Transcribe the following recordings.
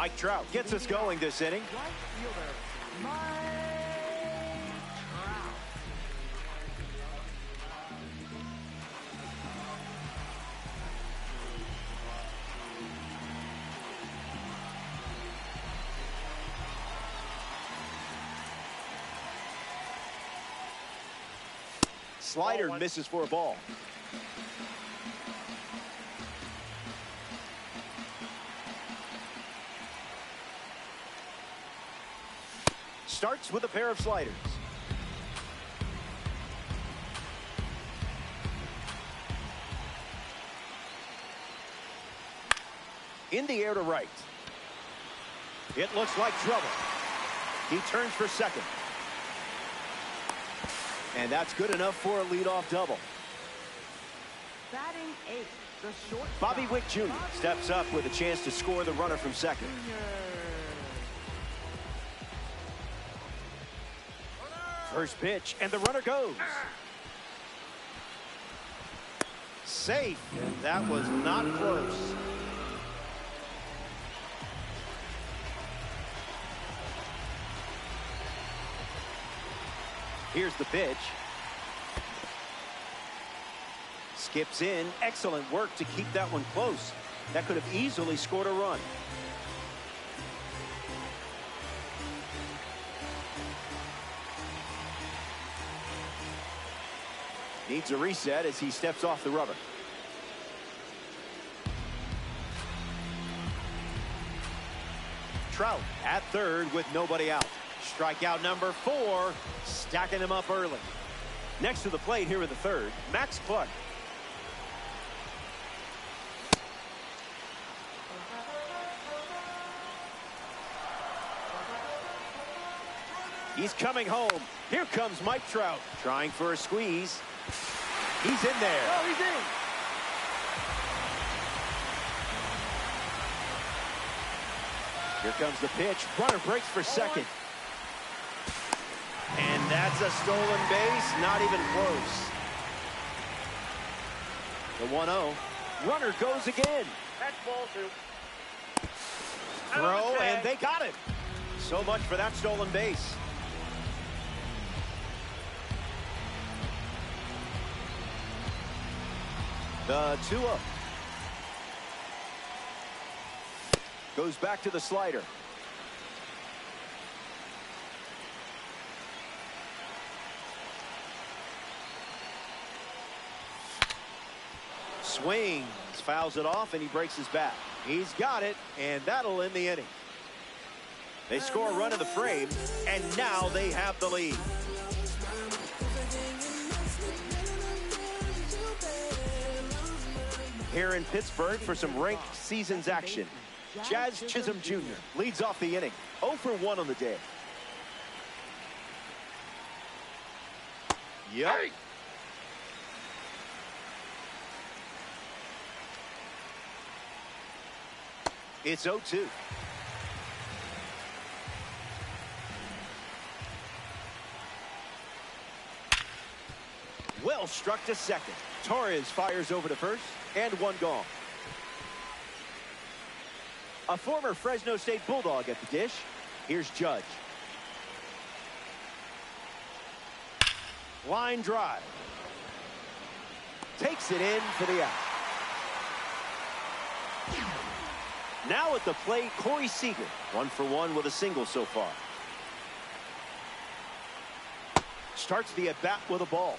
Mike Trout gets us going this inning. Right fielder, Mike Trout. Slider misses for a ball. Starts with a pair of sliders. In the air to right. It looks like trouble. He turns for second. And that's good enough for a leadoff double. Batting eighth, the shortstop, Bobby Wick Jr. steps up with a chance to score the runner from second. First pitch, and the runner goes. Safe, and that was not close. Here's the pitch. Skips in. Excellent work to keep that one close. That could have easily scored a run. Needs a reset as he steps off the rubber. Trout at third with nobody out. Strikeout number 4, stacking him up early. Next to the plate here with the third, Max Clark. He's coming home. Here comes Mike Trout, trying for a squeeze. He's in there. Oh, he's in. Here comes the pitch. Runner breaks for second. And that's a stolen base. Not even close. The 1-0. Runner goes again. That's ball 2. Throw, and they got it. So much for that stolen base. The 2-0. Goes back to the slider. Swings, fouls it off, and he breaks his bat. He's got it, and that'll end the inning. They score a run in the frame, and now they have the lead. Here in Pittsburgh for some ranked seasons action. Jazz Chisholm Jr. leads off the inning. 0 for 1 on the day. Yep. Hey. It's 0-2. Well struck to second. Torres fires over to first, and 1 gone. A former Fresno State Bulldog at the dish. Here's Judge. Line drive. Takes it in for the out. Now at the plate, Corey Seager. 1 for 1 with a single so far. Starts the at-bat with a ball.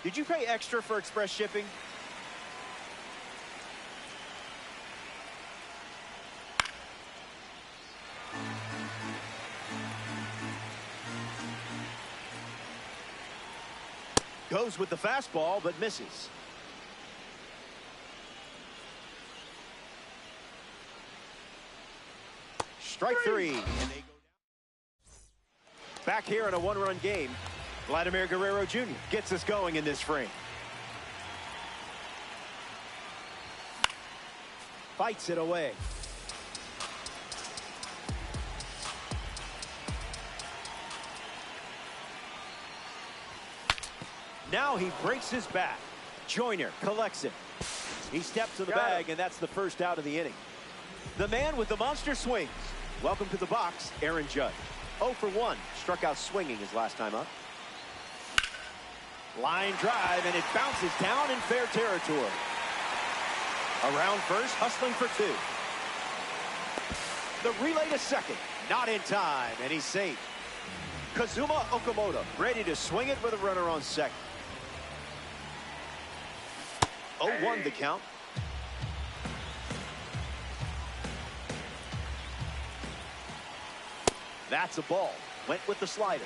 Did you pay extra for express shipping? Goes with the fastball, but misses. Strike 3. And they go down. Back here in a 1-run game. Vladimir Guerrero Jr. gets us going in this frame. Fights it away. Now he breaks his bat. Joyner collects it. He steps to the Got bag, him. and that's the first out of the inning. The man with the monster swings. Welcome to the box, Aaron Judge. 0 for 1. Struck out swinging his last time up. Line drive, and it bounces down in fair territory. Around first, hustling for 2. The relay to second. Not in time, and he's safe. Kazuma Okamoto ready to swing it with a runner on second. 0-1 the count. That's a ball. Went with the slider.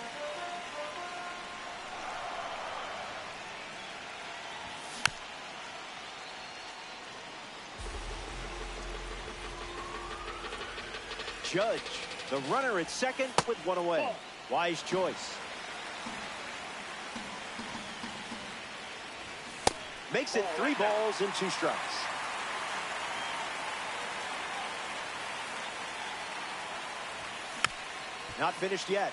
Judge, the runner at second with 1 away. Wise choice. Makes it 3 balls and 2 strikes. Not finished yet.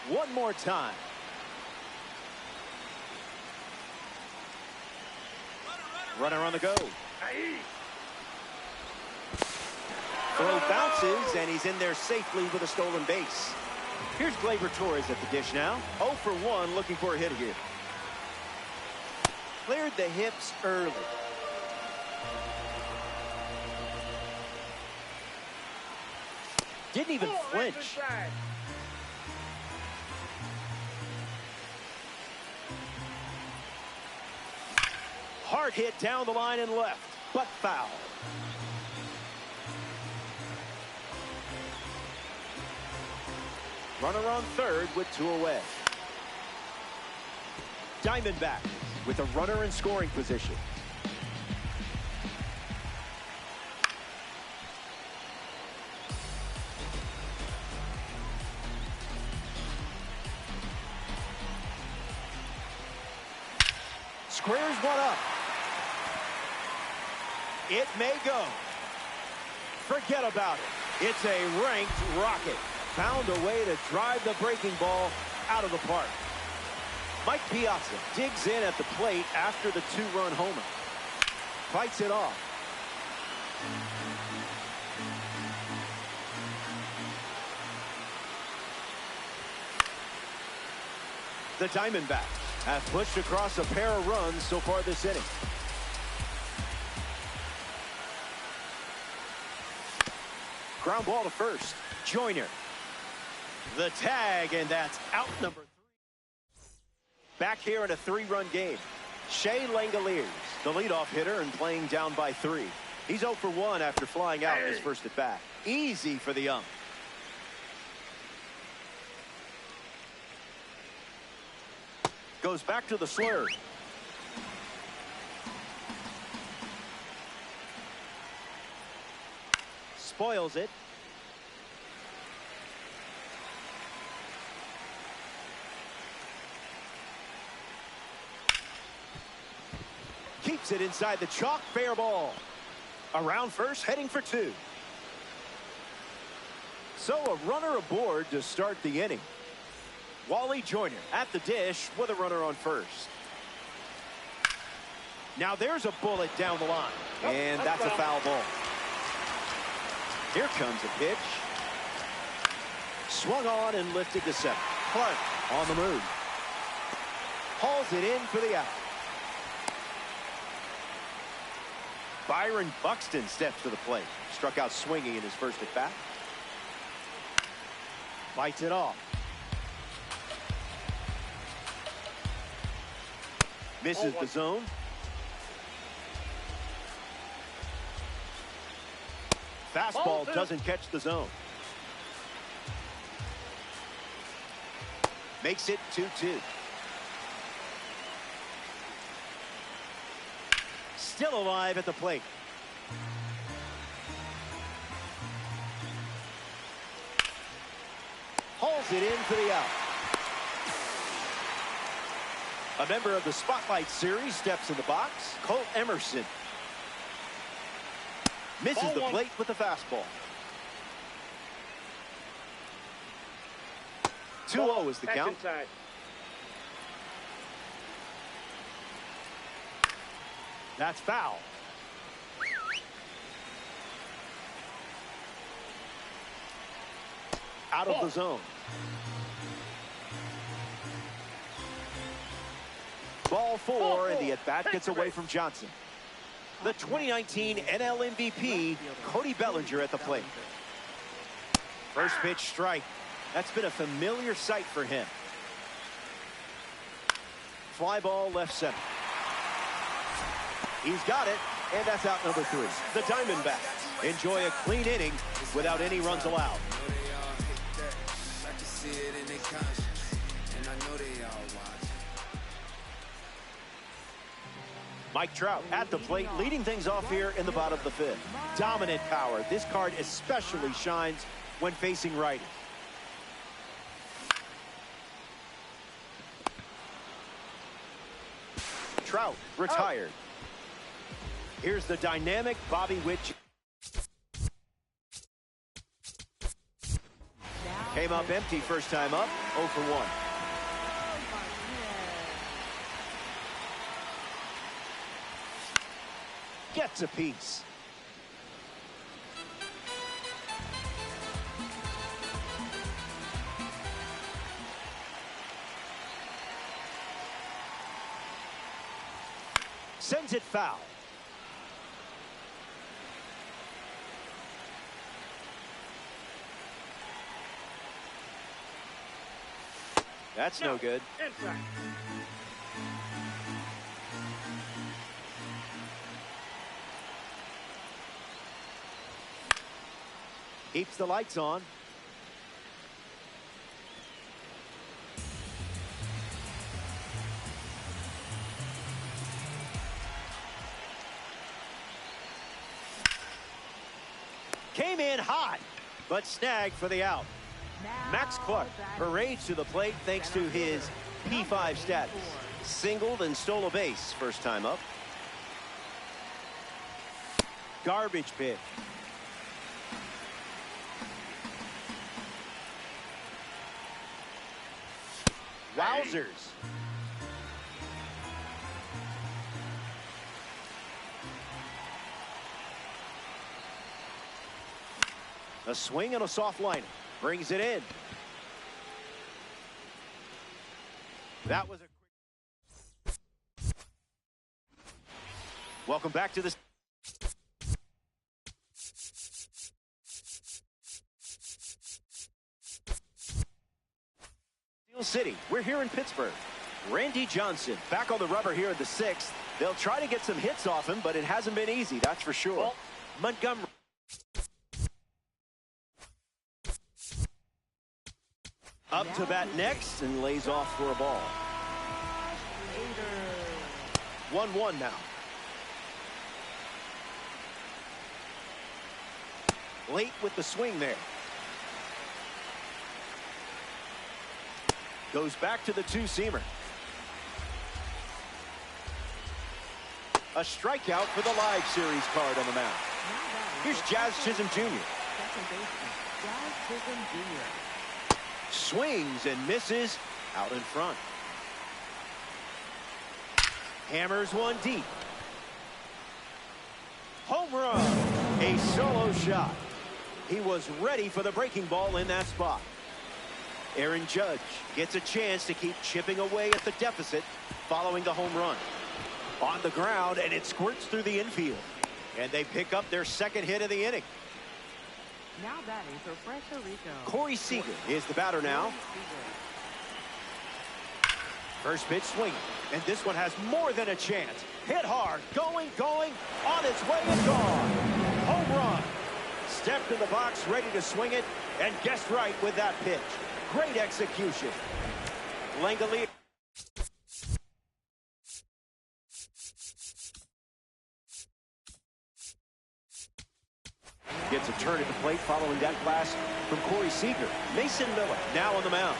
One more time. Runner on the go. Throw bounces, and he's in there safely with a stolen base. Here's Gleyber Torres at the dish now. 0 for 1, looking for a hit here. Cleared the hips early. Didn't even flinch. Hard hit down the line and left, but foul. Runner on third with 2 away. Diamondback with a runner in scoring position. Squares one up. It may go. Forget about it. It's a ranked rocket. Found a way to drive the breaking ball out of the park. Mike Piazza digs in at the plate after the 2-run homer. Fights it off. The Diamondbacks have pushed across a pair of runs so far this inning. Ground ball to first. Joyner. The tag, and that's out number 3. Back here in a 3-run game. Shea Langoliers, the leadoff hitter, and playing down by 3. He's 0 for 1 after flying out in his first at bat. Easy for the young. Goes back to the slurve. Spoils it. Keeps it inside the chalk. Fair ball. Around first, heading for 2. So a runner aboard to start the inning. Wally Joyner at the dish with a runner on first. Now there's a bullet down the line, and that's a foul ball. Here comes a pitch. Swung on and lifted to 7. Clark on the move. Hauls it in for the out. Byron Buxton steps to the plate. Struck out swinging in his first at bat. Bites it off. Misses the zone. Fastball doesn't catch the zone. Makes it 2-2. Still alive at the plate. Hauls it in for the out. A member of the Spotlight Series steps in the box. Colt Emerson. Misses the plate with the fastball. 2-0 is the count. Inside. That's foul. Out of the zone. Ball 4, and the at-bat gets away from Johnson. The 2019 NL MVP, Cody Bellinger at the plate. First pitch strike. That's been a familiar sight for him. Fly ball left center. He's got it, and that's out number 3. The Diamondbacks enjoy a clean inning without any runs allowed. Mike Trout at the plate, leading things off here in the bottom of the 5th. Dominant power. This card especially shines when facing righties. Trout retired. Here's the dynamic Bobby Witt. Came up empty first time up, 0 for 1. Gets a piece. Sends it foul. That's no good. Inside. Keeps the lights on. Came in hot, but snagged for the out. Max Clark parades to the plate thanks to his P5 status. Singled and stole a base first time up. Garbage pitch. Wowzers. A swing and a soft liner. Brings it in. That was a quick. Welcome back to the Steel City. We're here in Pittsburgh. Randy Johnson back on the rubber here in the 6th. They'll try to get some hits off him, but it hasn't been easy, that's for sure. Montgomery. Up to bat next and lays off for a ball. 1-1 now. Late with the swing there. Goes back to the two-seamer. A strikeout for the live series card on the mound. Here's Jazz Chisholm Jr. Swings and misses out in front. Hammers one deep. Home run. A solo shot. He was ready for the breaking ball in that spot. Aaron Judge gets a chance to keep chipping away at the deficit following the home run. On the ground, and it squirts through the infield. And they pick up their second hit of the inning. Now batting for Puerto Rico. Corey Seager is the batter now. First pitch swinging, and this one has more than a chance. Hit hard, going, on its way and gone. Home run. Stepped in the box, ready to swing it, and guessed right with that pitch. Great execution. Langoliers. Gets a turn at the plate following that blast from Corey Seager. Mason Miller now on the mound.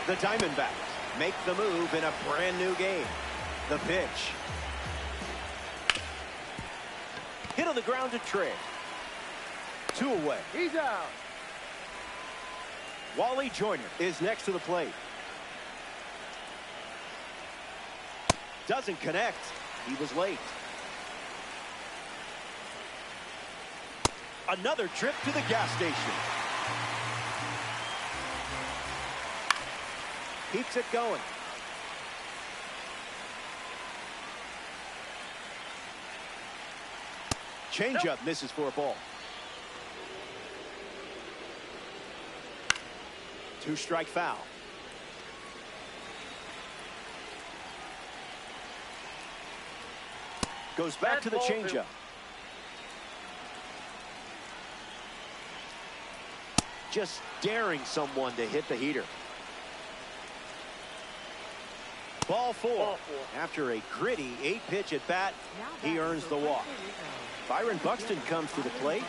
The Diamondbacks make the move in a brand new game. The pitch. Hit on the ground to Trey. 2 away. He's out. Wally Joyner is next to the plate. Doesn't connect. He was late. Another trip to the gas station. Keeps it going. Changeup misses for a ball. 2-strike foul. Goes back to the changeup. Just daring someone to hit the heater. Ball four. After a gritty 8-pitch at bat, he earns the walk. Byron Buxton comes to the plate.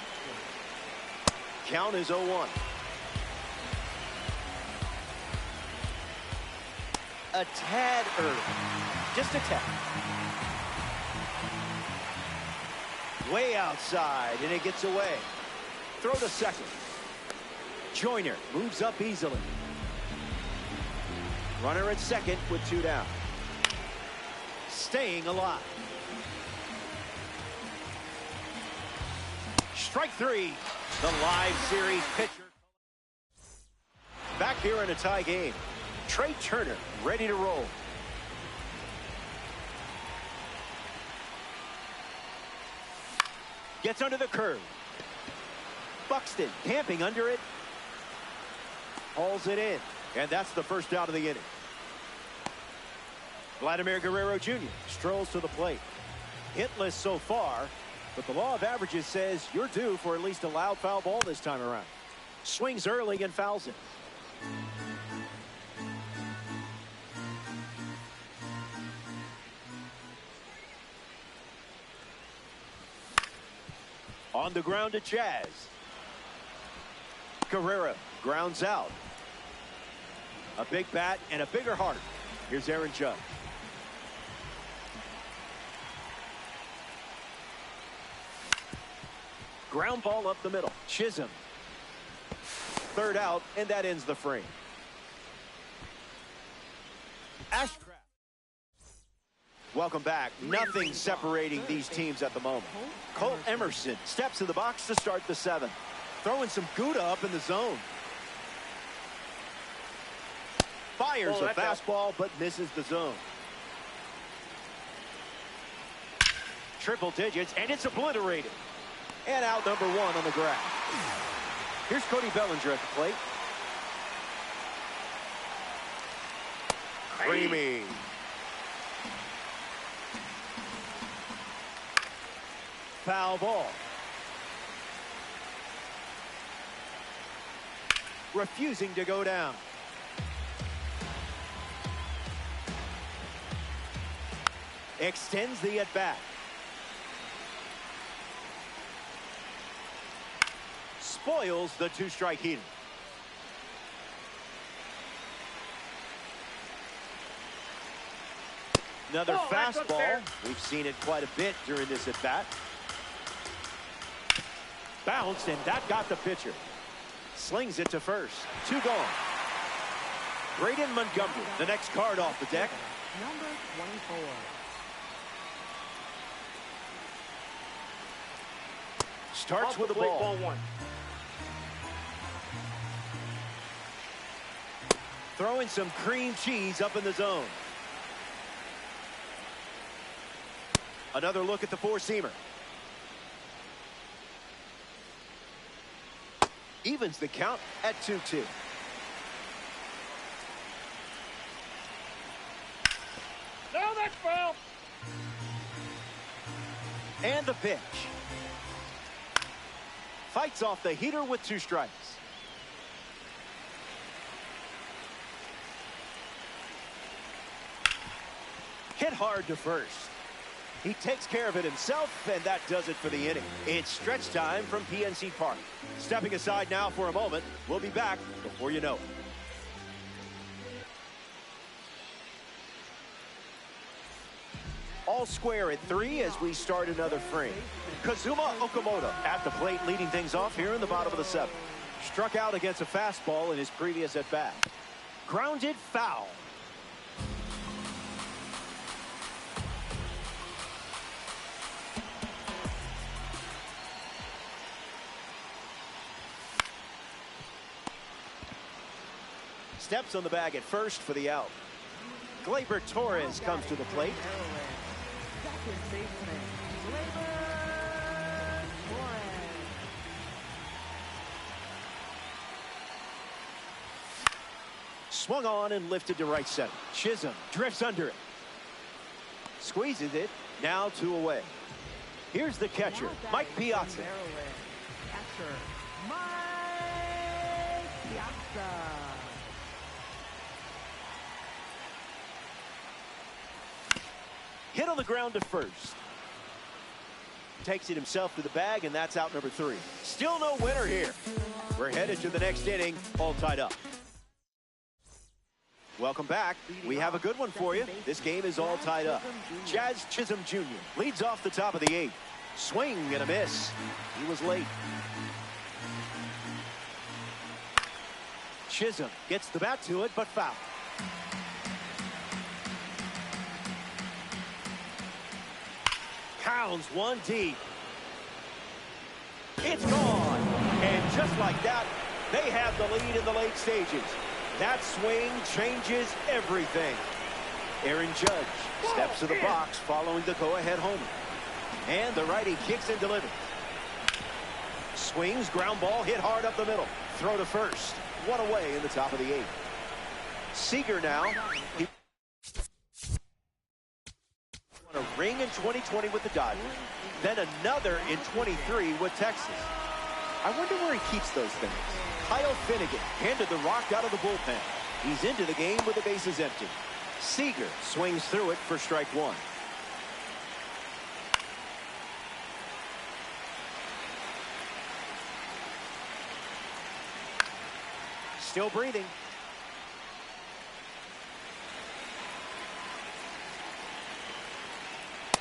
Count is 0-1. A tad early. Just a tad. Way outside, and it gets away. Throw to second. Joyner moves up easily. Runner at second with 2 down. Staying alive. Strike 3. The live series pitcher. Back here in a tie game. Trey Turner ready to roll. Gets under the curve. Buxton camping under it. Hauls it in. And that's the first out of the inning. Vladimir Guerrero Jr. strolls to the plate. Hitless so far, but the law of averages says you're due for at least a loud foul ball this time around. Swings early and fouls it. On the ground to Chaz. Guerrero grounds out. A big bat and a bigger heart. Here's Aaron Judge. Ground ball up the middle. Chisholm. Third out, and that ends the frame. Ashcraft. Welcome back. Nothing separating these teams at the moment. Cole Emerson steps in the box to start the 7th. Throwing some Gouda up in the zone. Fires a fastball, but misses the zone. Triple digits, and it's obliterated. And out number 1 on the grass. Here's Cody Bellinger at the plate. Creamy. Foul ball. Refusing to go down. Extends the at-bat. Spoils the 2-strike heater. Another fastball. We've seen it quite a bit during this at-bat. Bounced, and that got the pitcher. Slings it to first. 2 gone. Braden Montgomery, the next card off the deck. Number 24. Starts with the ball. 1. Throwing some cream cheese up in the zone. Another look at the 4-seamer. Evens the count at 2-2. No, that's foul. And the pitch. Fights off the heater with 2 strikes. Hit hard to first. He takes care of it himself, and that does it for the inning. It's stretch time from PNC Park. Stepping aside now for a moment. We'll be back before you know it. All square at 3 as we start another frame. Kazuma Okamoto at the plate, leading things off here in the bottom of the 7th. Struck out against a fastball in his previous at-bat. Grounded foul. Steps on the bag at first for the out. Gleyber Torres comes to the plate. Second baseman, Gleyber Torres. Swung on and lifted to right center. Chisholm drifts under it. Squeezes it. Now 2 away. Here's the catcher, Mike Piazza. Catcher, Mike Piazza. Hit on the ground to first. Takes it himself to the bag, and that's out number 3. Still no winner here. We're headed to the next inning, all tied up. Welcome back. We have a good one for you. This game is all tied up. Jazz Chisholm Jr. leads off the top of the 8th. Swing and a miss. He was late. Chisholm gets the bat to it, but foul. Pounds one deep. It's gone. And just like that, they have the lead in the late stages. That swing changes everything. Aaron Judge steps to the box following the go-ahead homer. And the righty kicks and delivers. Swings, ground ball, hit hard up the middle. Throw to first. 1 away in the top of the 8th. Seager now. He won a ring in 2020 with the Dodgers. Then another in 23 with Texas. I wonder where he keeps those things. Kyle Finnegan handed the rock out of the bullpen. He's into the game with the bases empty. Seager swings through it for strike 1. Still breathing.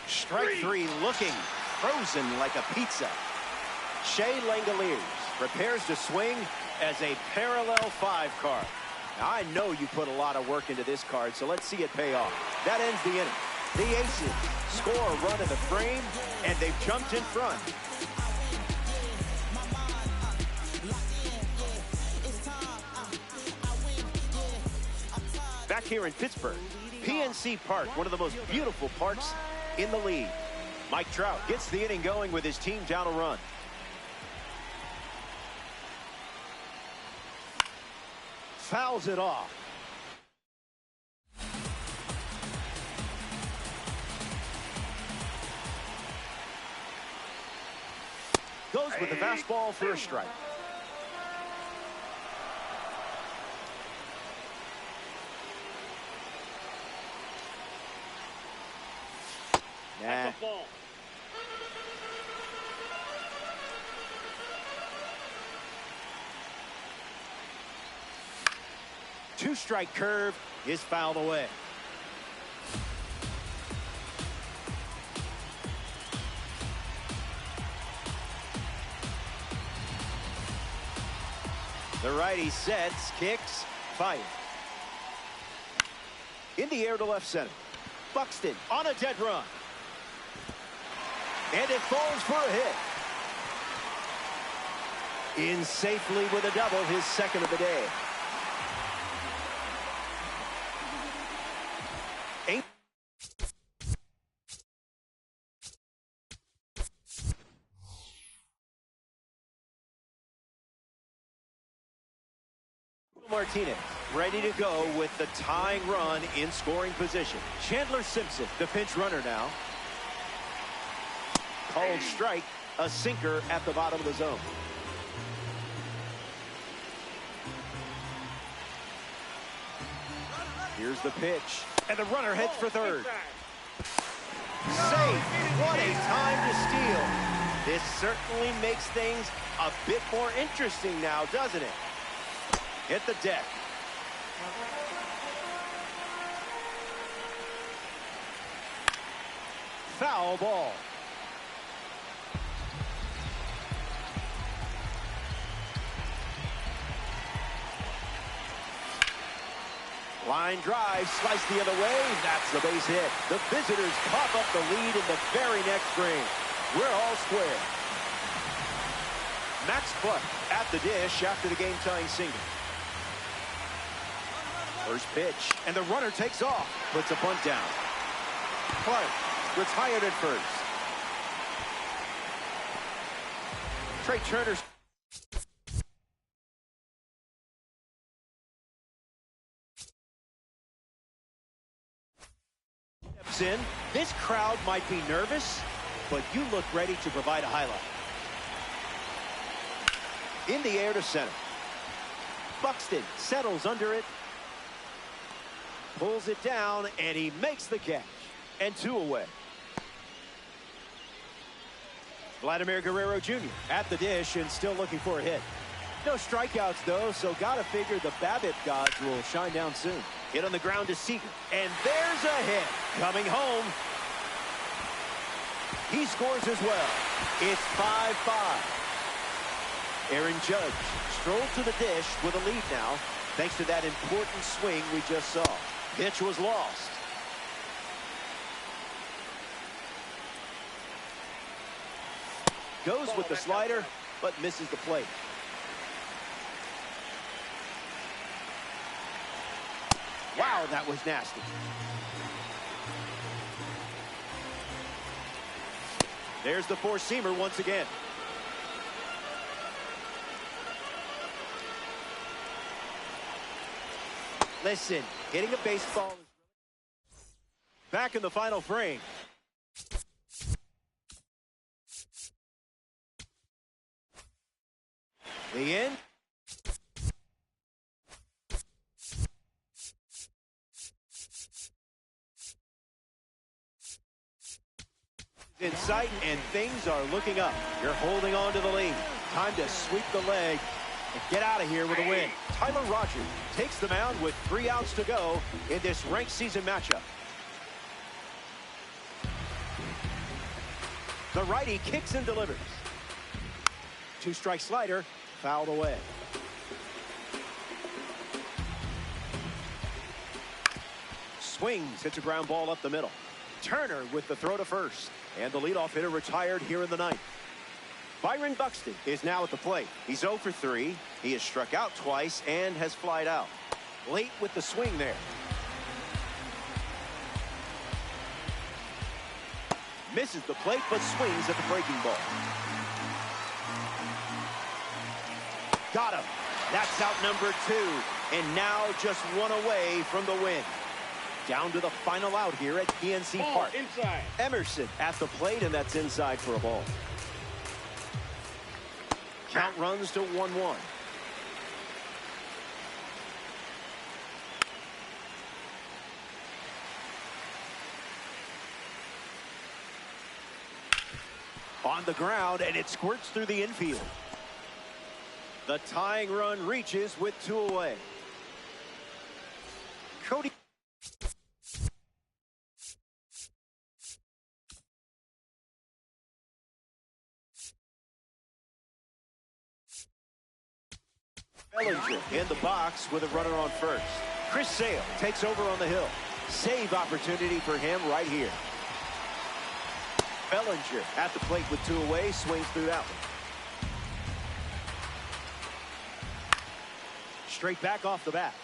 Strike 3 looking frozen like a pizza. Shea Langoliers prepares to swing as a parallel 5 card. Now, I know you put a lot of work into this card, so let's see it pay off. That ends the inning. The Aces score a run in the frame, and they've jumped in front. Back here in Pittsburgh, PNC Park, one of the most beautiful parks in the league. Mike Trout gets the inning going with his team down a run. Fouls it off. Goes with the fastball for a strike. That's a ball. Two-strike curve is fouled away. The righty sets, kicks, fire. In the air to left center. Buxton on a dead run. And it falls for a hit. In safely with a double, his second of the day. Martinez ready to go with the tying run in scoring position. Chandler Simpson, the pinch runner now. Called strike, a sinker at the bottom of the zone. Here's the pitch, and the runner heads for third. Safe. What a time to steal. This certainly makes things a bit more interesting now, doesn't it? Hit the deck. Foul ball. Line drive, sliced the other way. That's the base hit. The visitors pop up the lead in the very next frame. We're all square. Max Clark at the dish after the game-tying single. First pitch, and the runner takes off. Puts a bunt down. Clark retired at first. Trey Turner's steps in. This crowd might be nervous, but you look ready to provide a highlight. In the air to center. Buxton settles under it. Pulls it down, and he makes the catch. And 2 away. Vladimir Guerrero Jr. at the dish and still looking for a hit. No strikeouts, though, so gotta figure the BABIP gods will shine down soon. Hit on the ground to Seager, and there's a hit. Coming home. He scores as well. It's 5-5. Aaron Judge strolled to the dish with a lead now, thanks to that important swing we just saw. Pitch was lost. Goes with the slider, but misses the plate. Wow, that was nasty. There's the four-seamer once again. Listen, hitting a baseball is back in the final frame. The end. In sight, and things are looking up. You're holding on to the lead. Time to sweep the leg and get out of here with a win. Tyler Rogers takes the mound with 3 outs to go in this ranked season matchup. The righty kicks and delivers. 2-strike slider, fouled away. Swings, hits a ground ball up the middle. Turner with the throw to first. And the leadoff hitter retired here in the ninth. Byron Buxton is now at the plate. He's 0 for 3. He has struck out twice and has flied out. Late with the swing there. Misses the plate, but swings at the breaking ball. Got him. That's out number 2. And now just 1 away from the win. Down to the final out here at PNC Park. Inside. Emerson at the plate, and that's inside for a ball. Count runs to 1-1. On the ground, and it squirts through the infield. The tying run reaches with 2 away. Cody Bellinger in the box with a runner on first. Chris Sale takes over on the hill. Save opportunity for him right here. Bellinger at the plate with 2 away, swings through that one. Straight back off the bat.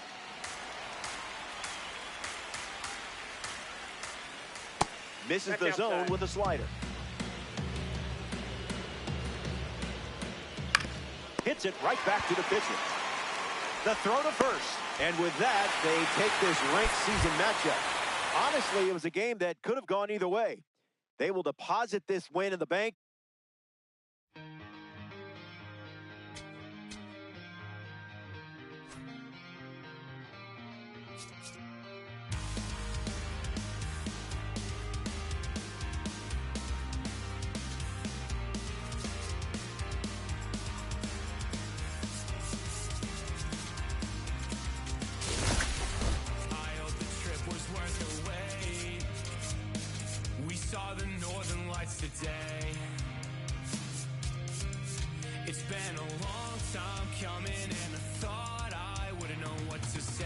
Misses the zone with a slider. Hits it right back to the pitcher. The throw to first. And with that, they take this ranked season matchup. Honestly, it was a game that could have gone either way. They will deposit this win in the bank. Today, it's been a long time coming, and I thought I wouldn't know what to say.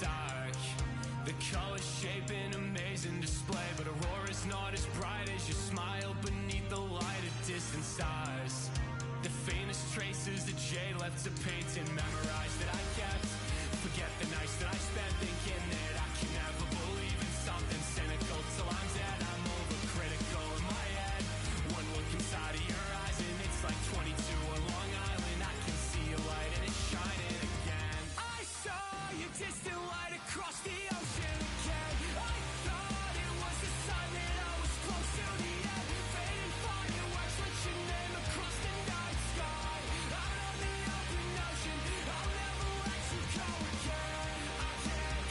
dark. The colors shape an amazing display, but Aurora's not as bright as your smile beneath the light of distant stars. The faintest traces that Jay left to paint and memorize that I kept. Forget the nights that I spent thinking that I can never believe in something cynical. Till I'm dead, I'm overcritical in my head. One look inside of your eyes and it's like 22 on Long Island. I can see a light and it's shining again. I saw your distant light across the ocean again. I thought it was the sun that I was close to the end. Fading fireworks with your name across the night sky. Out on the open ocean, I'll never let you go again. I can't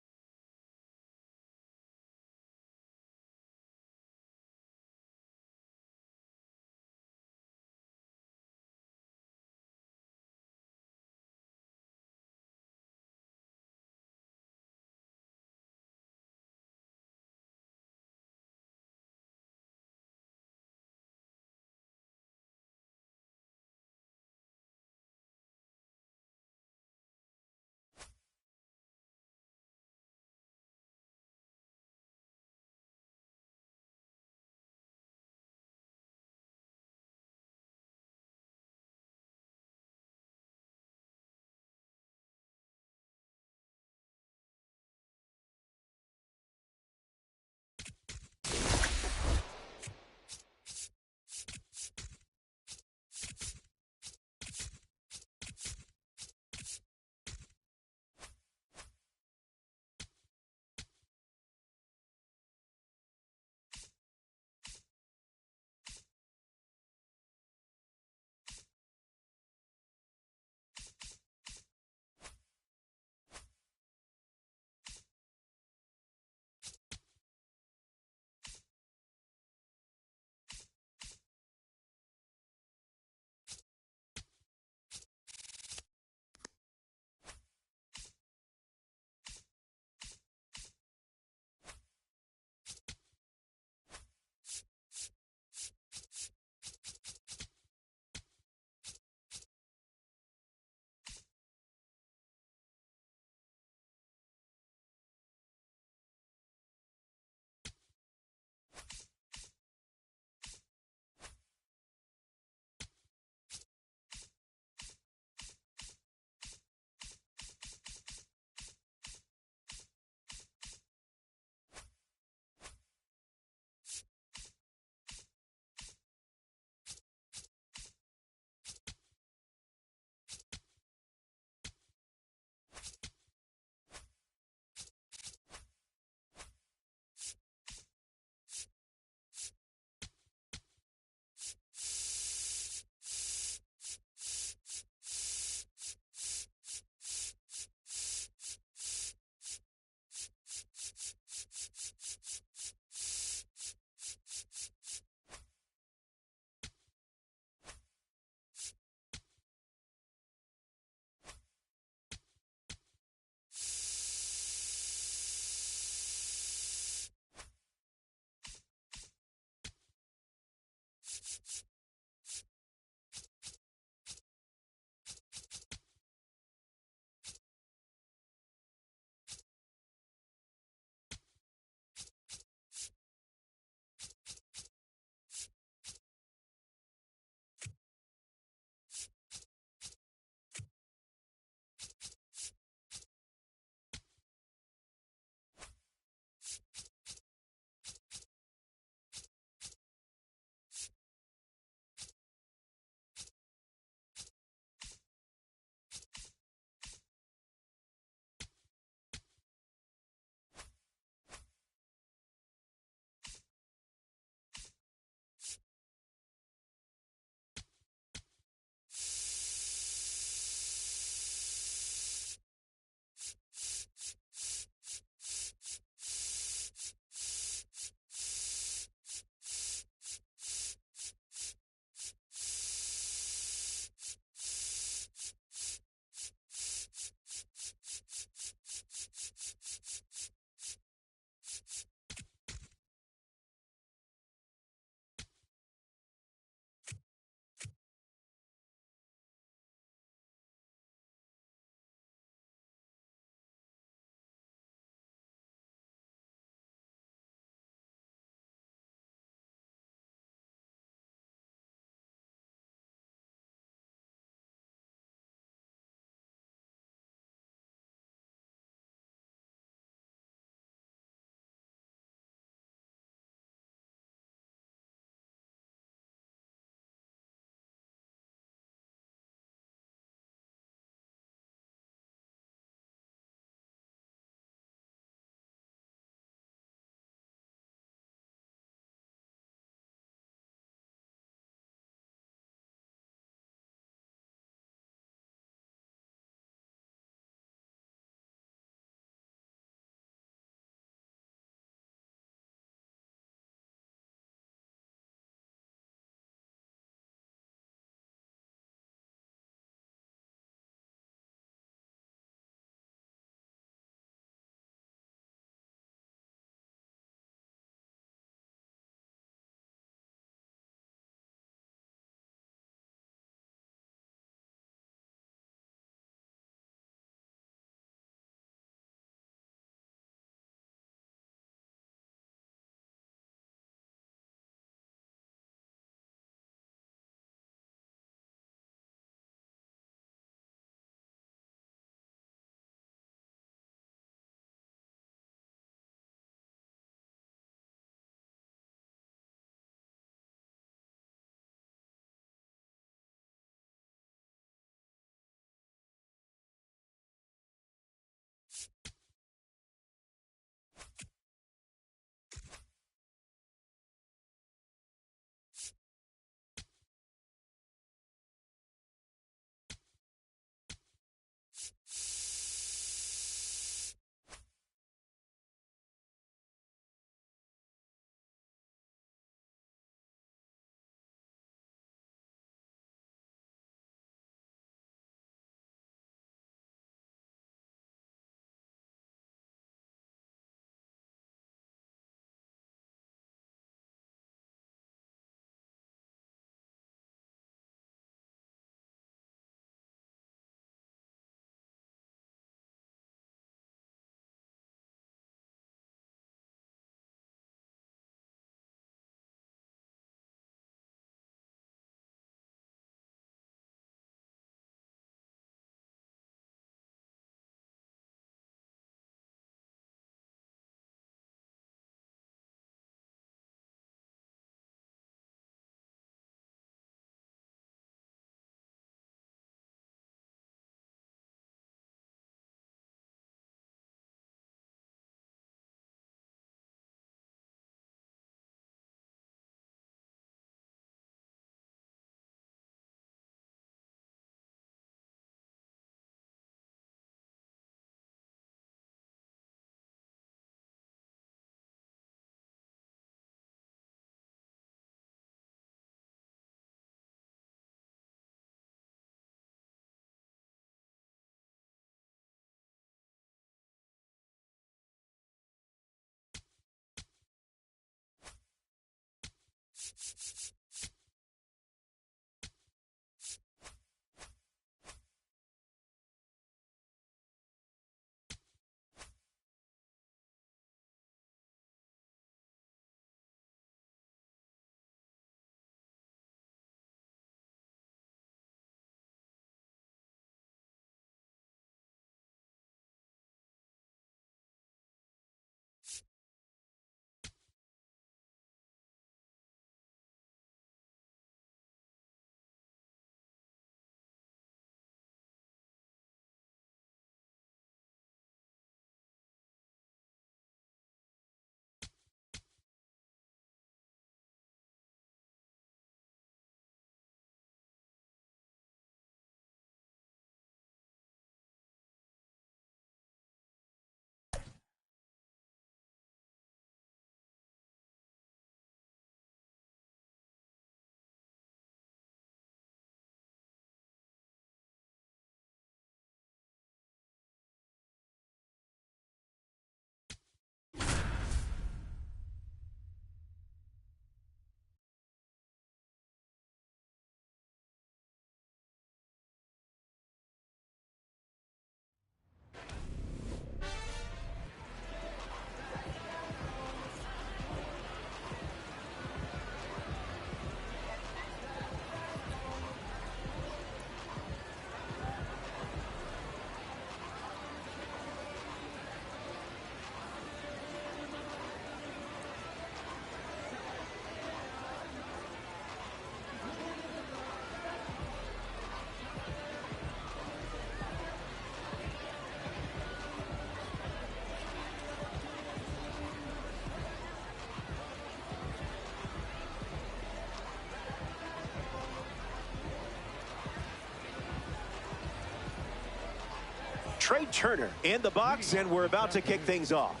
Trey Turner in the box, and we're about to kick things off.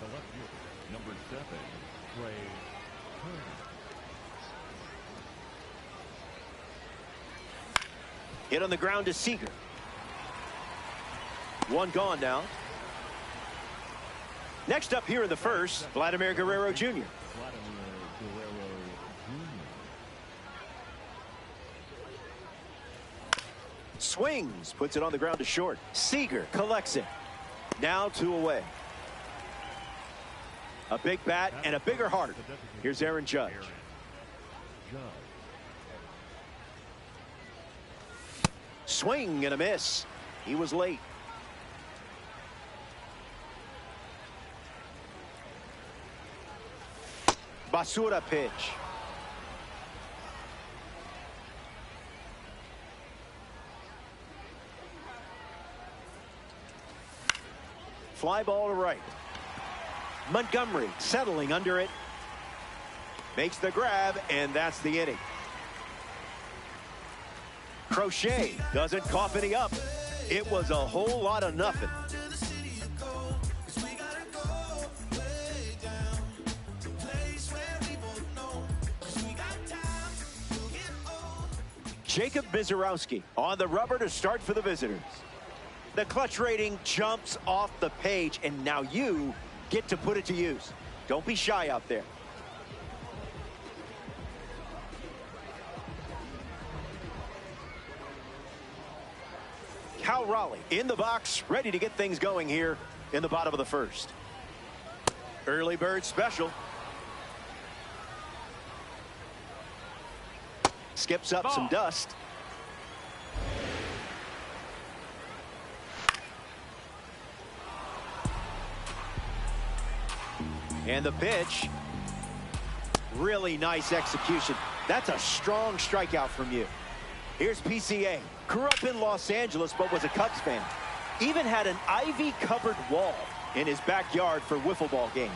Number 7, Trey Turner. Hit on the ground to Seager. One gone now. Next up here in the first, Vladimir Guerrero Jr. Vladimir Guerrero Jr. Swings, puts it on the ground to short. Seager collects it. Now 2 away. A big bat and a bigger heart. Here's Aaron Judge. Swing and a miss. He was late. Basura pitch. Fly ball to right. Montgomery settling under it. Makes the grab, and that's the inning. Crochet doesn't cough any up. It was a whole lot of nothing. Jacob Mizorowski on the rubber to start for the visitors. The clutch rating jumps off the page, and now you get to put it to use. Don't be shy out there. Cal Raleigh in the box, ready to get things going here in the bottom of the first. Early bird special. Skips up some dust. And the pitch. Really nice execution. That's a strong strikeout from you. Here's PCA. Grew up in Los Angeles, but was a Cubs fan. Even had an ivy-covered wall in his backyard for wiffle ball games.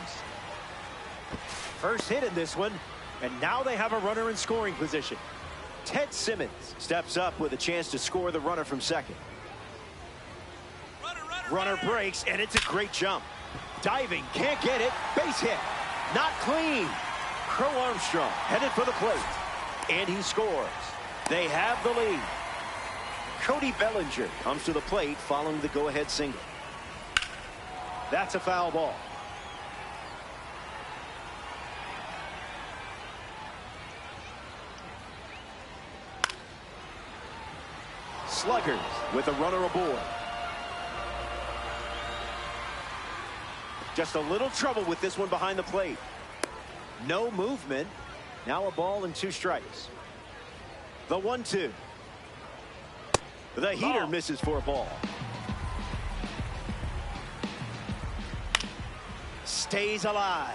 First hit in this one, and now they have a runner in scoring position. Ted Simmons steps up with a chance to score the runner from second. Runner breaks, and it's a great jump. Diving, can't get it. Base hit. Not clean. Crow Armstrong headed for the plate. And he scores. They have the lead. Cody Bellinger comes to the plate following the go-ahead single. That's a foul ball. Sluggers with a runner aboard. Just a little trouble with this one behind the plate. No movement. Now a ball and 2 strikes. The 1-2. The heater misses for a ball. Stays alive.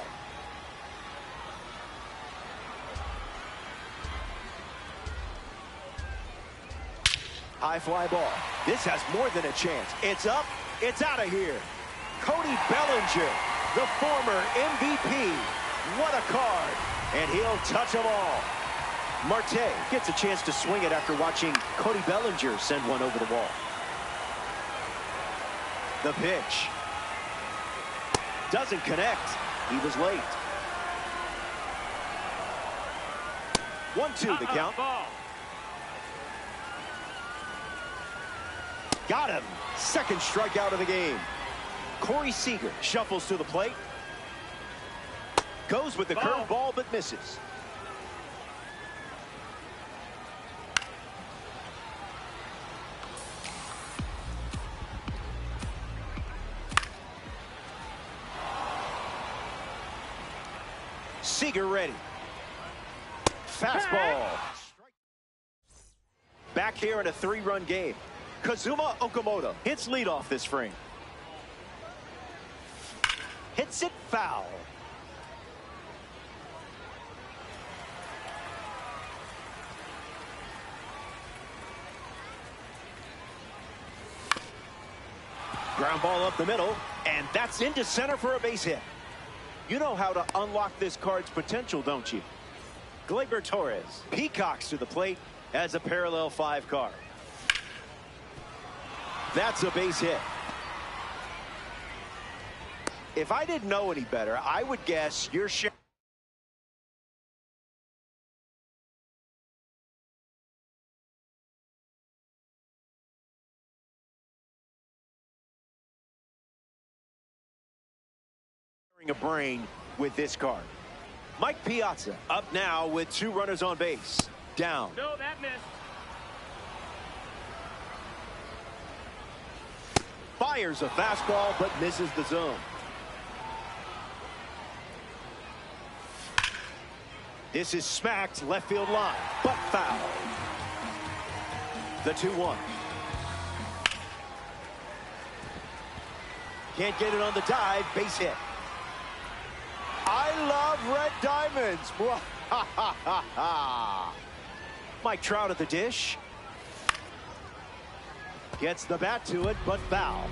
High fly ball. This has more than a chance. It's up. It's out of here. Cody Bellinger, the former MVP. What a card. And he'll touch them all. Marte gets a chance to swing it after watching Cody Bellinger send one over the wall. The pitch. Doesn't connect. He was late. 1-2 the count. Got him. Second strikeout of the game. Corey Seager shuffles to the plate. Goes with the curveball but misses. Seager ready. Fastball. Back here in a 3-run game. Kazuma Okamoto hits leadoff this frame. Hits it foul. Ground ball up the middle, and that's into center for a base hit. You know how to unlock this card's potential, don't you? Gleyber Torres peacocks to the plate as a parallel 5 card. That's a base hit. If I didn't know any better, I would guess you're sharing a brain with this card. Mike Piazza up now with 2 runners on base. Down. No, that missed. Fires a fastball but misses the zone. This is smacked left field line, but foul. The 2-1. Can't get it on the dive, base hit. I love red diamonds. Mike Trout at the dish. Gets the bat to it, but foul.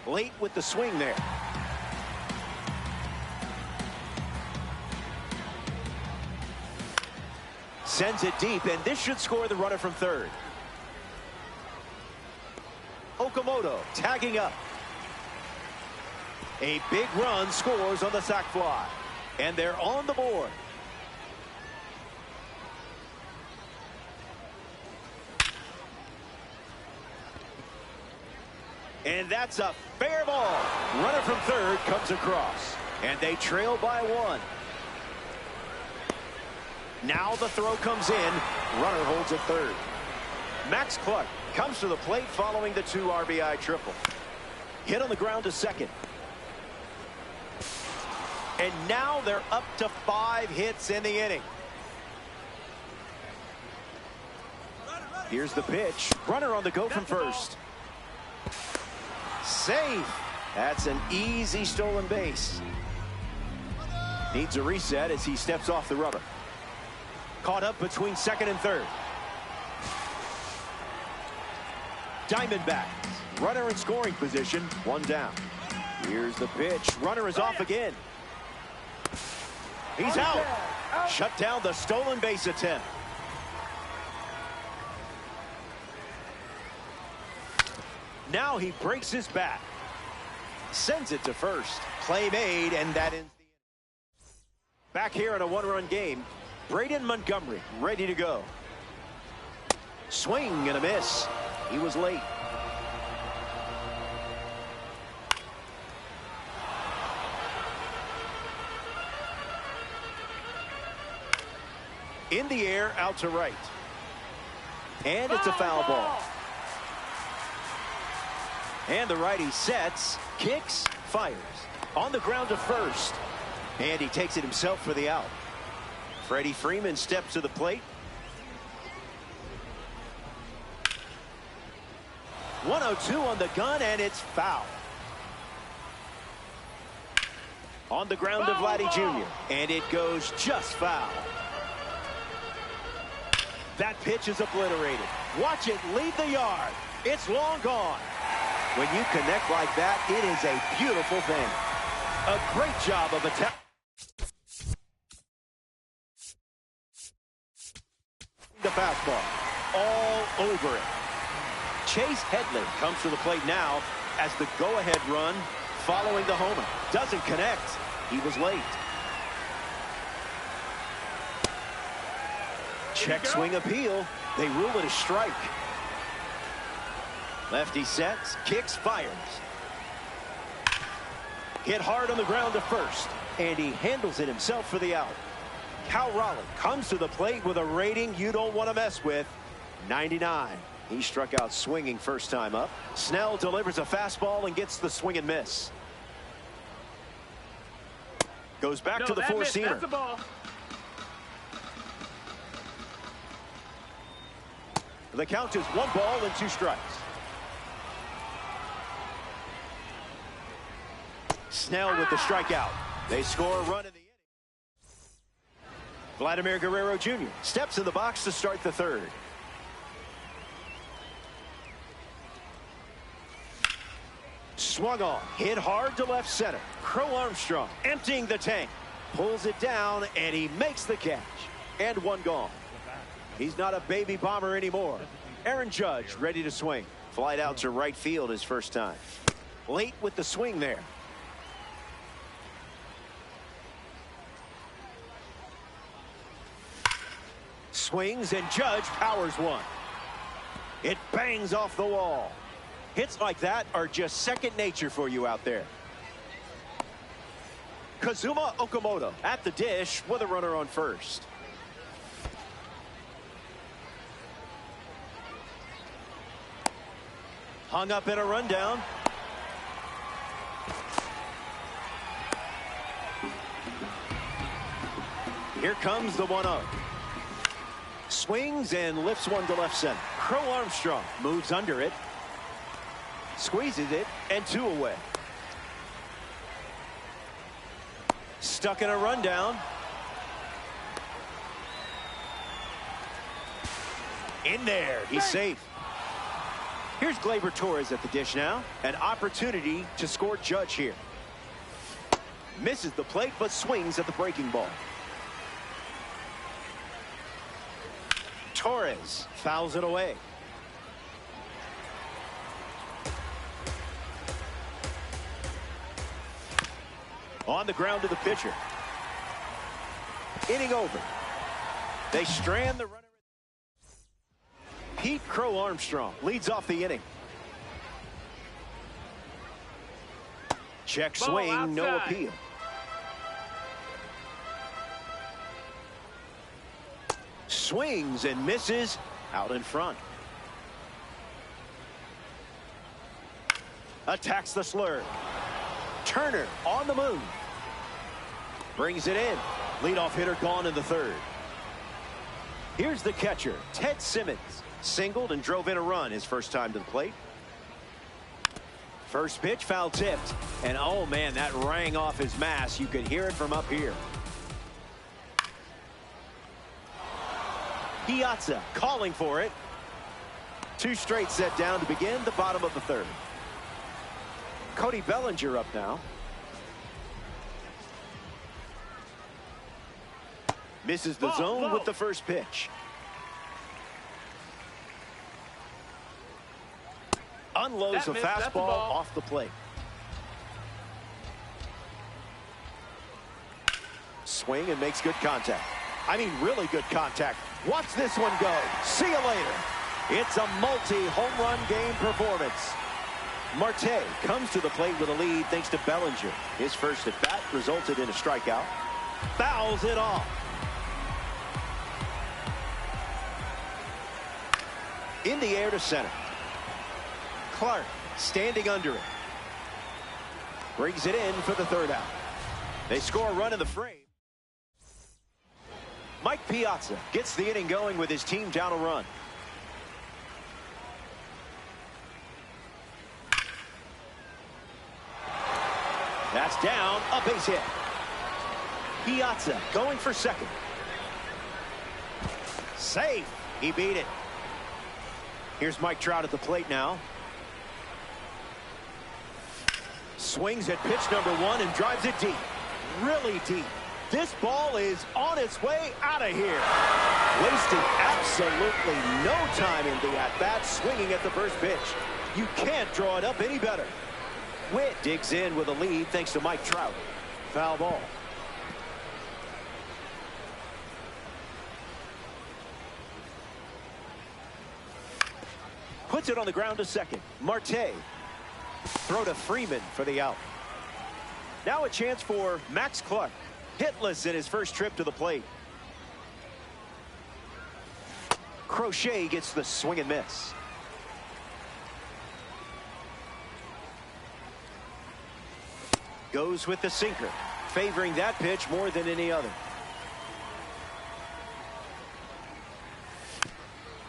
Late with the swing there. Sends it deep, and this should score the runner from third. Okamoto tagging up. A big run scores on the sac fly, and they're on the board. And that's a fair ball. Runner from third comes across, and they trail by 1. Now the throw comes in. Runner holds at third. Max Clark comes to the plate following the 2 RBI triple. Hit on the ground to second. And now they're up to 5 hits in the inning. Here's the pitch. Runner on the go from first. Safe. That's an easy stolen base. Needs a reset as he steps off the rubber. Caught up between second and third. Diamondbacks. Runner in scoring position. 1 down. Here's the pitch. Runner is off again. He's out. Shut down the stolen base attempt. Now he breaks his bat. Sends it to first. Play made, and that ends the inning. Back here in a 1-run game. Braden Montgomery ready to go. Swing and a miss. He was late. In the air, out to right. And it's a foul ball. And the righty sets, kicks, fires. On the ground to first. And he takes it himself for the out. Freddie Freeman steps to the plate. 1-0-2 on the gun, and it's foul. On the ground to Vladdy Jr., and it goes just foul. That pitch is obliterated. Watch it leave the yard. It's long gone. When you connect like that, it is a beautiful thing. A great job of attack. The fastball all over it. Chase Headley comes to the plate now as the go-ahead run following the homer. Doesn't connect. He was late. Check swing appeal. They rule it a strike. Lefty sets, kicks, fires. Hit hard on the ground to first, and he handles it himself for the out. Cal Raleigh comes to the plate with a rating you don't want to mess with, 99. He struck out swinging first time up. Snell delivers a fastball and gets the swing and miss. Goes back to the four-seamer. That's the ball. The count is 1 ball and 2 strikes. Snell with the strikeout. They score a run in the inning. Vladimir Guerrero Jr. steps in the box to start the third. Swung on, hit hard to left center. Crow Armstrong emptying the tank, pulls it down, and he makes the catch. And 1 gone. He's not a baby bomber anymore. Aaron Judge ready to swing. Flight out to right field his first time. Late with the swing there. Swings, and Judge powers one. It bangs off the wall. Hits like that are just second nature for you out there. Kazuma Okamoto at the dish with a runner on first. Hung up in a rundown. Here comes the 1-0. Swings and lifts one to left center. Crow Armstrong moves under it. Squeezes it, and 2 away. Stuck in a rundown. In there, he's safe. Here's Gleyber Torres at the dish now. An opportunity to score Judge here. Misses the plate, but swings at the breaking ball. Torres fouls it away. On the ground to the pitcher. Inning over. They strand the runner. Pete Crow Armstrong leads off the inning. Check swing, no appeal. Swings and misses out in front. Attacks the slur. Turner on the move. Brings it in. Leadoff hitter gone in the third. Here's the catcher, Ted Simmons. Singled and drove in a run his first time to the plate. First pitch foul tipped. And oh man, that rang off his mask. You could hear it from up here. Piazza calling for it. 2 straight set down to begin the bottom of the third. Cody Bellinger up now. Misses the zone with the first pitch. Unloads a fastball off the plate. Swing and makes good contact. I mean, really good contact. Watch this one go. See you later. It's a multi-home run game performance. Marte comes to the plate with a lead thanks to Bellinger. His first at bat resulted in a strikeout. Fouls it off. in the air to center. Clark standing under it. Brings it in for the third out. They score a run in the frame. Mike Piazza gets the inning going with his team down a run. That's down, a base hit. Piazza going for second. Safe. He beat it. Here's Mike Trout at the plate now. Swings at pitch number 1 and drives it deep. Really deep. This ball is on its way out of here. Wasting absolutely no time in the at-bat, swinging at the first pitch. You can't draw it up any better. Witt digs in with a lead thanks to Mike Trout. Foul ball. Puts it on the ground to second. Marte. Throw to Freeman for the out. Now a chance for Max Clark. Hitless in his first trip to the plate. Crochet gets the swing and miss. Goes with the sinker, favoring that pitch more than any other.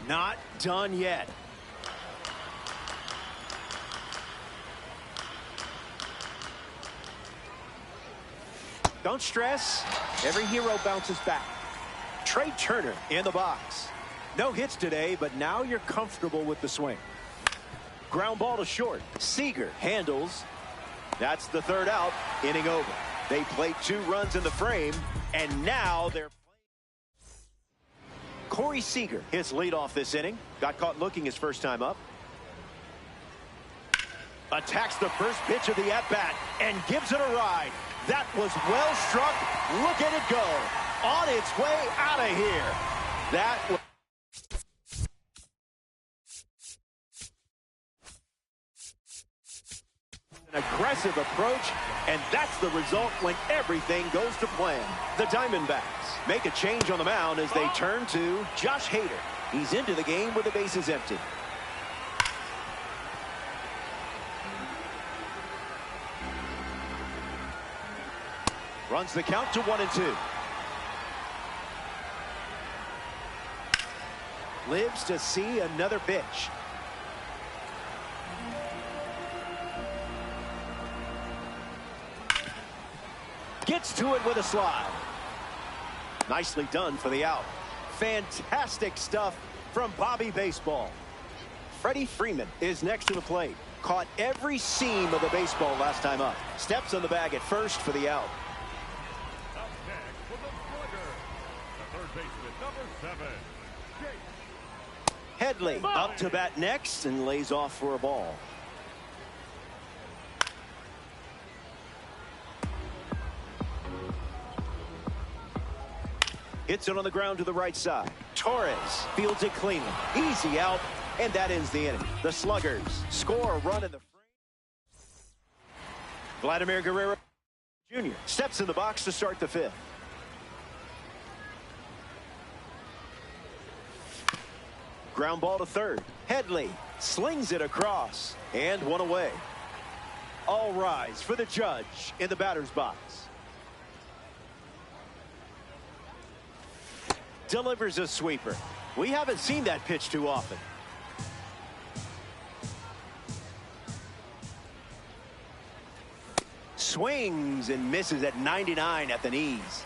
Not done yet. Don't stress. Every hero bounces back. Trey Turner in the box. No hits today, but now you're comfortable with the swing. Ground ball to short. Seager handles. That's the third out. Inning over. They played 2 runs in the frame, and now they're Corey Seager hits leadoff this inning. Got caught looking his first time up. Attacks the first pitch of the at-bat and gives it a ride. That was well struck. Look at it go. On its way out of here. That was an aggressive approach, and that's the result when everything goes to plan. The Diamondbacks make a change on the mound as they turn to Josh Hader. He's into the game with the bases empty. Runs the count to 1-2. Lives to see another pitch. Gets to it with a slide. Nicely done for the out. Fantastic stuff from Bobby Baseball. Freddie Freeman is next to the plate. Caught every seam of the baseball last time up. Steps on the bag at first for the out. Headley up to bat next and lays off for a ball. Hits it on the ground to the right side. Torres fields it cleanly. Easy out, and that ends the inning. The Sluggers score a run in the frame. Vladimir Guerrero Jr. steps in the box to start the 5th. Ground ball to third. Headley slings it across, and one away. All rise for the judge in the batter's box. Delivers a sweeper. We haven't seen that pitch too often. Swings and misses at 99 at the knees.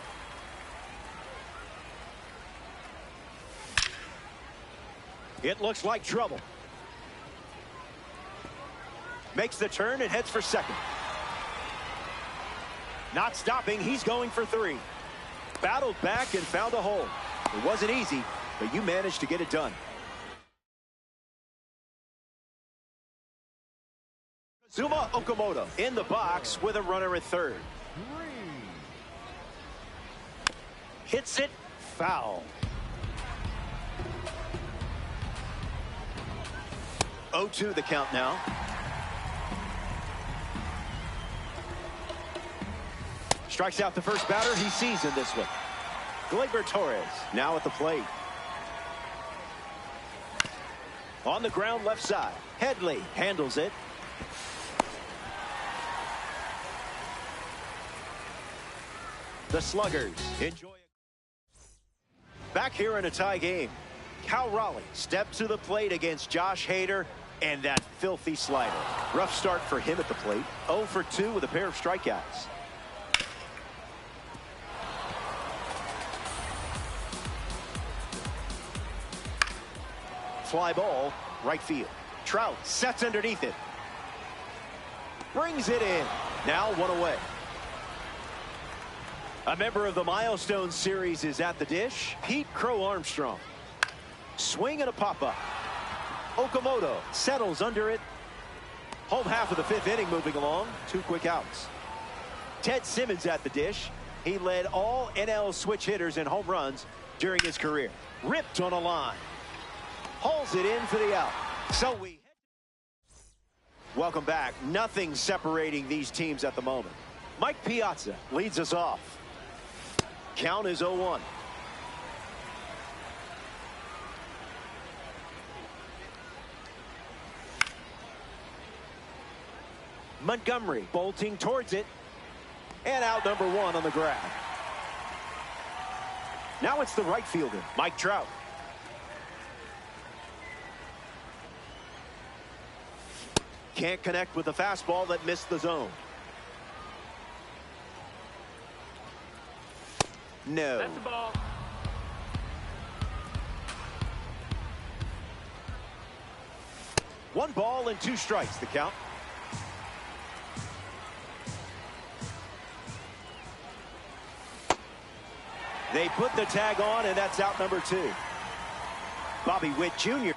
It looks like trouble. Makes the turn and heads for second. Not stopping. He's going for 3. Battled back and found a hole. It wasn't easy, but you managed to get it done. Zuma Okamoto in the box with a runner at third. Hits it foul. 0-2 the count now. Strikes out the first batter he sees in this one. Gleyber Torres now at the plate. On the ground left side. Headley handles it. The Sluggers enjoy it. Back here in a tie game. Cal Raleigh steps to the plate against Josh Hader, and that filthy slider. Rough start for him at the plate. 0 for 2 with a pair of strikeouts. Fly ball, right field. Trout sets underneath it. Brings it in. Now 1 away. A member of the Milestone Series is at the dish. Pete Crow Armstrong. Swing and a pop-up. Okamoto settles under it. Home half of the 5th inning moving along. 2 quick outs. Ted Simmons at the dish. He led all NL switch hitters in home runs during his career. Ripped on a line. Hauls it in for the out. So we welcome back. Nothing separating these teams at the moment. Mike Piazza leads us off. Count is 0-1. Montgomery bolting towards it. And out number 1 on the grab. Now it's the right fielder, Mike Trout. Can't connect with the fastball that missed the zone. No. That's the ball. One ball and 2 strikes, the count. They put the tag on, and that's out number 2. Bobby Witt Jr.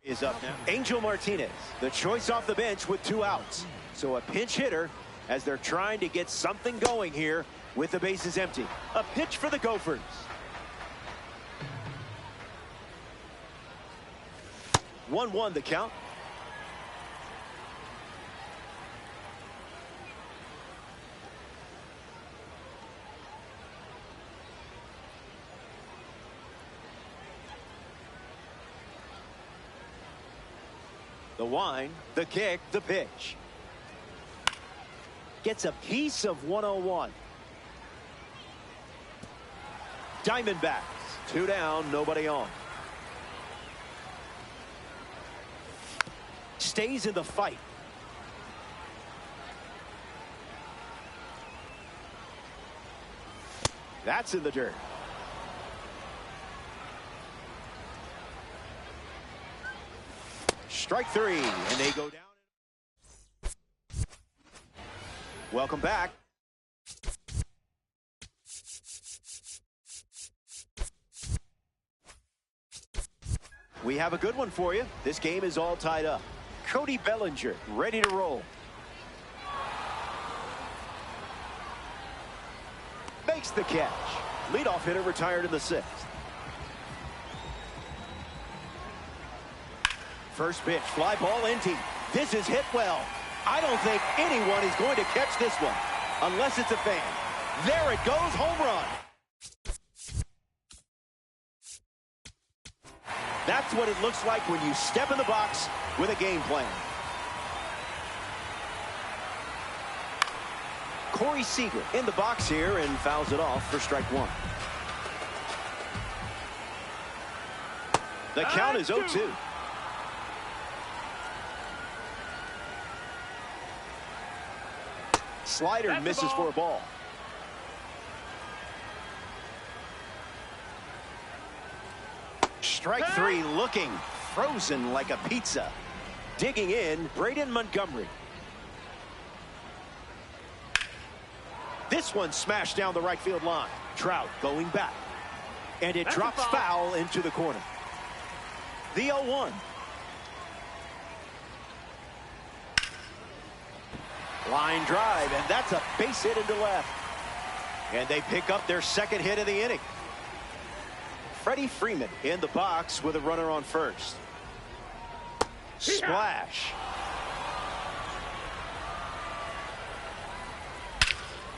is up now. Angel Martinez, the choice off the bench with 2 outs. So a pinch hitter as they're trying to get something going here with the bases empty. A pitch for the Gophers. One the count. The wind, the kick, the pitch. Gets a piece of 101. Diamondbacks, 2 down, nobody on. Stays in the fight. That's in the dirt. Strike 3, and they go down. Welcome back. We have a good one for you. This game is all tied up. Cody Bellinger ready to roll. Makes the catch. Leadoff hitter retired in the 6th. First pitch, fly ball in deep. This is hit well. I don't think anyone is going to catch this one unless it's a fan. There it goes, home run. That's what it looks like when you step in the box with a game plan. Corey Seager in the box here and fouls it off for strike 1. The count is 0-2. Slider misses for a ball. Strike 3, looking frozen like a pizza. Digging in, Braden Montgomery. This one smashed down the right field line. Trout going back. And it drops foul into the corner. The 0-1. Line drive, and that's a base hit into left. And they pick up their 2nd hit of the inning. Freddie Freeman in the box with a runner on first. Splash.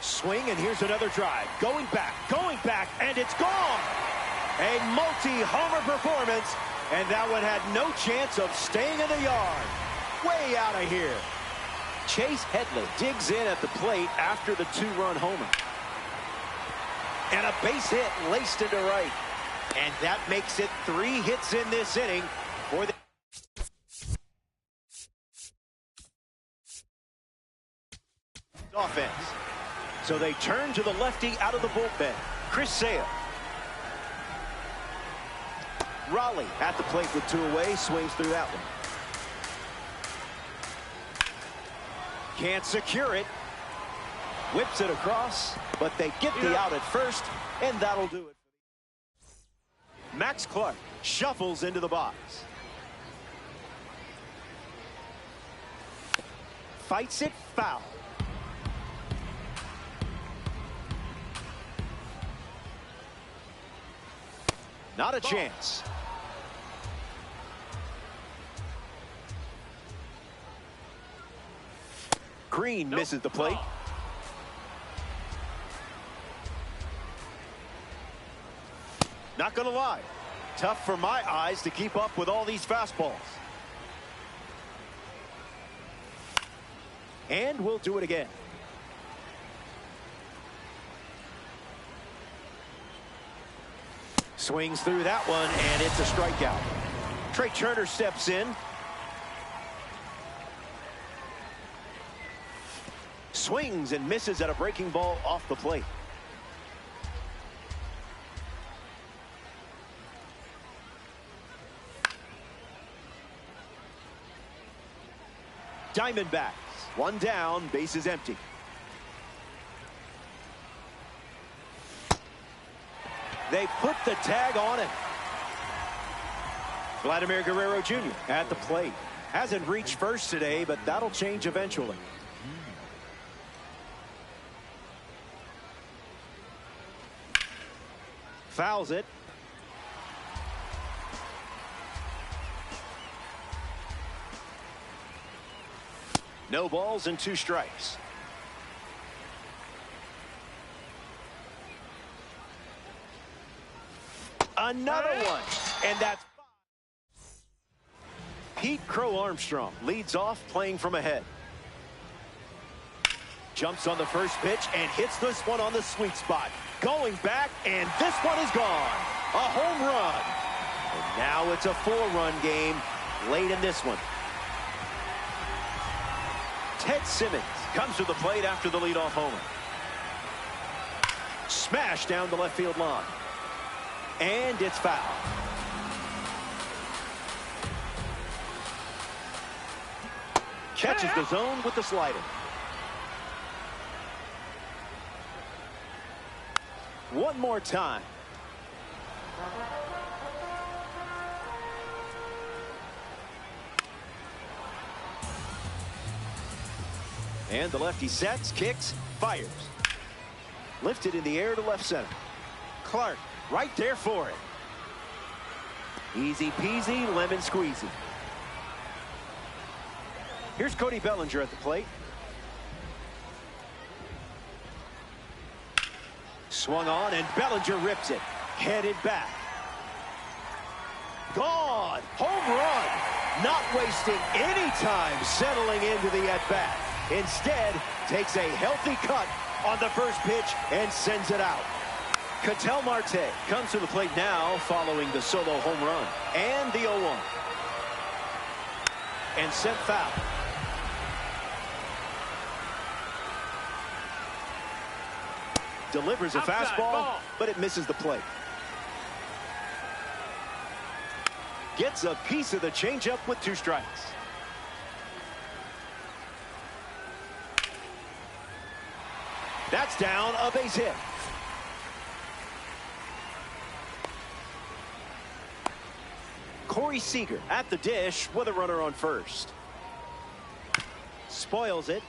Swing, and here's another drive. Going back, and it's gone. A multi-homer performance, and that one had no chance of staying in the yard. Way out of here. Chase Headley digs in at the plate after the two-run homer. And a base hit laced into right. And that makes it 3 hits in this inning for the offense. So they turn to the lefty out of the bullpen, Chris Sale. Raleigh at the plate with 2 away, swings through that one. Can't secure it. Whips it across, but they get the out at first, and that'll do it. Max Clark shuffles into the box. Fights it foul. Not a chance. Green misses the plate. Not gonna lie, tough for my eyes to keep up with all these fastballs. And we'll do it again. Swings through that one, and it's a strikeout. Trey Turner steps in. Swings and misses at a breaking ball off the plate. Diamondbacks, 1 down, base is empty. They put the tag on it. Vladimir Guerrero Jr. at the plate. Hasn't reached first today, but that'll change eventually. Fouls it. No balls and 2 strikes. Another one, and that's 5. Pete Crow Armstrong leads off, playing from ahead. Jumps on the first pitch and hits this one on the sweet spot. Going back, and this one is gone. A home run. And now it's a 4-run game late in this one. Ted Simmons comes to the plate after the leadoff homer. Smash down the left field line. And it's foul. Catches the zone with the slider. One more time. And the lefty sets, kicks, fires. Lifted in the air to left center. Clark right there for it. Easy peasy, lemon squeezy. Here's Cody Bellinger at the plate. Swung on, and Bellinger rips it. Headed back. Gone. Home run. Not wasting any time settling into the at-bat. Instead, takes a healthy cut on the first pitch and sends it out. Ketel Marte comes to the plate now following the solo home run. And the 0-1. And sent foul. Delivers a fastball, but it misses the plate. Gets a piece of the changeup with 2 strikes. That's down, a base hit. Corey Seager at the dish with a runner on first. Spoils it.